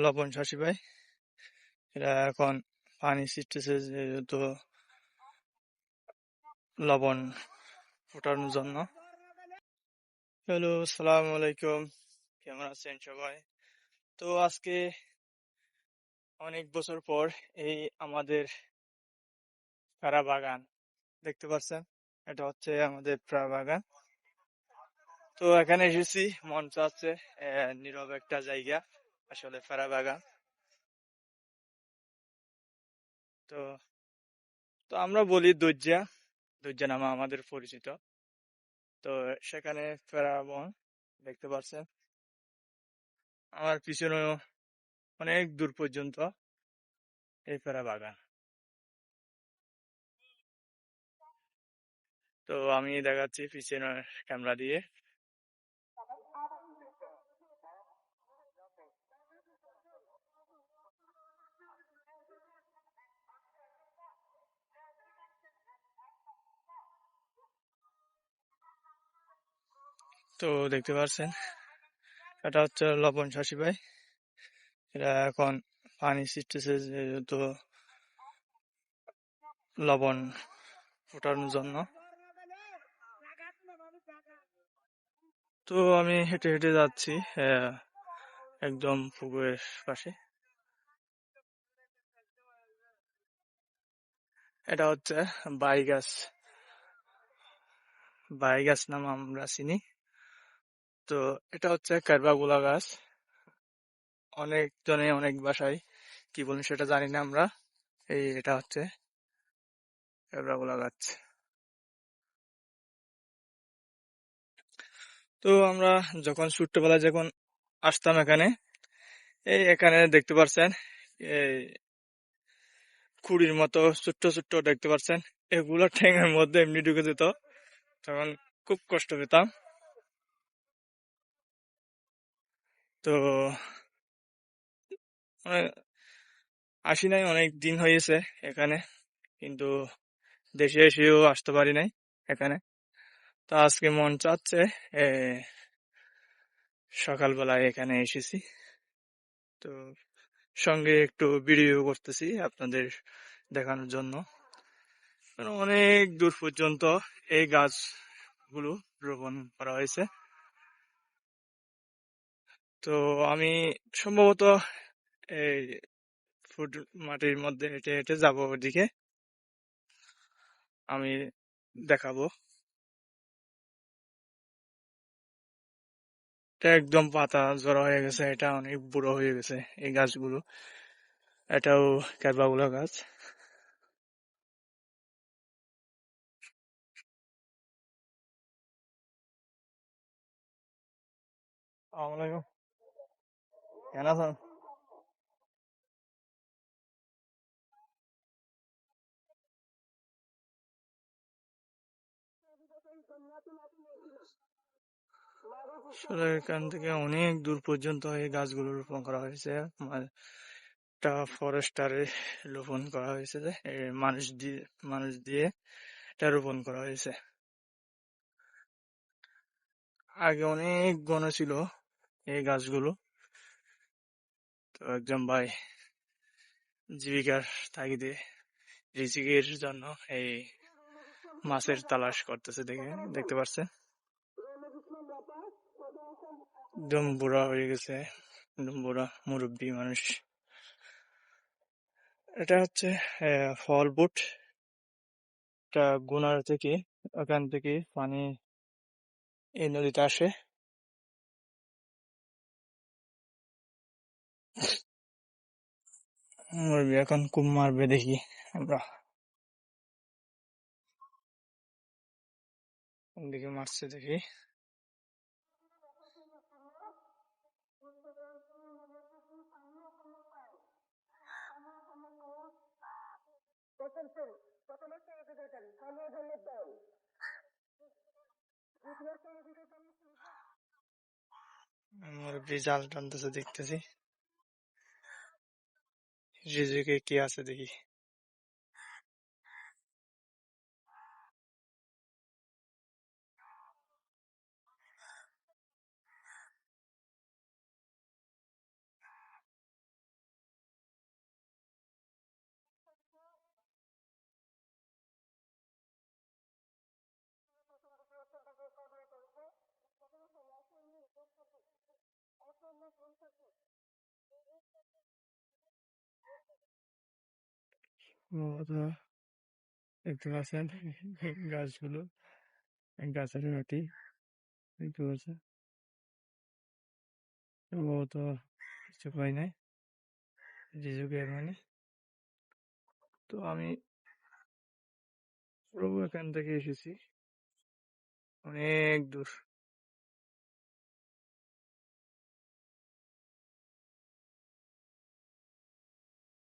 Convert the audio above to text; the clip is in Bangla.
লবণ শাসি ভাই, এরা এখন পানি ছিটতেছে যেহেতু লবণ ফোটানোর জন্য। হ্যালো, আসসালামু আলাইকুম। কেমন আছেন সবাই? তো আজকে অনেক বছর পর এই আমাদের পেয়ারা বাগান দেখতে পাচ্ছেন। এটা হচ্ছে আমাদের পেয়ারা বাগান। তো এখানে এসেছি, মন চাচ্ছে নীরব একটা জায়গা, আসলে পেয়ারা বাগান। তো তো আমরা বলি দজ্জা, দজ্জা নামে আমাদের পরিচিত। তো সেখানে পেয়ারা বন দেখতে পাচ্ছেন। আমার পিছনেও অনেক দূর পর্যন্ত এই পেয়ারা বাগান। তো আমি দেখাচ্ছি পিছনের ক্যামেরা দিয়ে। তো দেখতে পাচ্ছেন, এটা হচ্ছে লবণ শাসি ভাই, এরা এখন পানি ছিটতেছে যেহেতু লবণ ফোটানোর জন্য। তো আমি হেঁটে হেঁটে যাচ্ছি একদম পুকুরের পাশে। এটা হচ্ছে বাই গাছ, বাই গাছ নাম আমরা চিনি। তো এটা হচ্ছে কারবাগুলা গাছ। অনেক জনে অনেক বাসায় কি বলেন সেটা জানি না আমরা। এটা হচ্ছে কারবাগুলা গাছ। তো আমরা যখন ছোট্টবেলায় যখন আসতাম এখানে, এখানে দেখতে পাচ্ছেন এই খুঁড়ির মতো ছোট্ট ছোট্ট দেখতে পাচ্ছেন, এগুলো ঠ্যাঙের মধ্যে এমনি ঢুকে যেত, তখন খুব কষ্ট পেতাম। তো মানে আসি নাই, অনেক দিন হয়েছে এখানে, কিন্তু দেশে এসেও আসতে পারি নাই এখানে। তো আজকে মন চাচ্ছে এ, সকালবেলায় এখানে এসেছি। তো সঙ্গে একটু ভিডিও করতেছি আপনাদের দেখানোর জন্য। কারণ অনেক দূর পর্যন্ত এই গাছগুলো রোপণ করা হয়েছে। তো আমি সম্ভবত এই ফুট মাটির মধ্যে হেঁটে হেঁটে যাবো ওদিকে, আমি দেখাবো। এটা একদম পাতা জড়ো হয়ে গেছে, এটা অনেক বুড়ো হয়ে গেছে এই গাছগুলো। এটাও ক্যারবাউলা গাছ। আসসালামু আলাইকুম, কেন আছেন? আসলে এখান থেকে অনেক দূর পর্যন্ত এই গাছগুলো রোপণ করা হয়েছে। একটা ফরেস্টারে রোপণ করা হয়েছে, যে মানুষ দিয়ে এটা রোপণ করা হয়েছে। আগে অনেক ঘন ছিল এই গাছগুলো। তো একজন ভাই জীবিকার তাগিদে, রিজিকের জন্য এই মাছের তালাশ করতেছে, দেখতে পাচ্ছে। একদম বুড়া হয়ে গেছে, একদম বুড়া মুরব্বী মানুষ। এটা হচ্ছে ফল বুট। এটা গুনার থেকে, ওখান থেকে পানি এই নদীতে আসে। মুরব্বী এখন খুব মারবে দেখি আমরা, কোন দিকে মারছে দেখি। মুরব্বী জাল টানতেছে দেখতেছি, রিজিকে কি আছে দেখি। সম্ভবত দেখতে পাচ্ছেন গাছগুলো, গাছের মাটি দেখতে পাচ্ছেন। সম্ভবত কিছু পাই নাই যে যুগে মানে। তো আমি প্রভু এখান থেকে এসেছি অনেক দূর।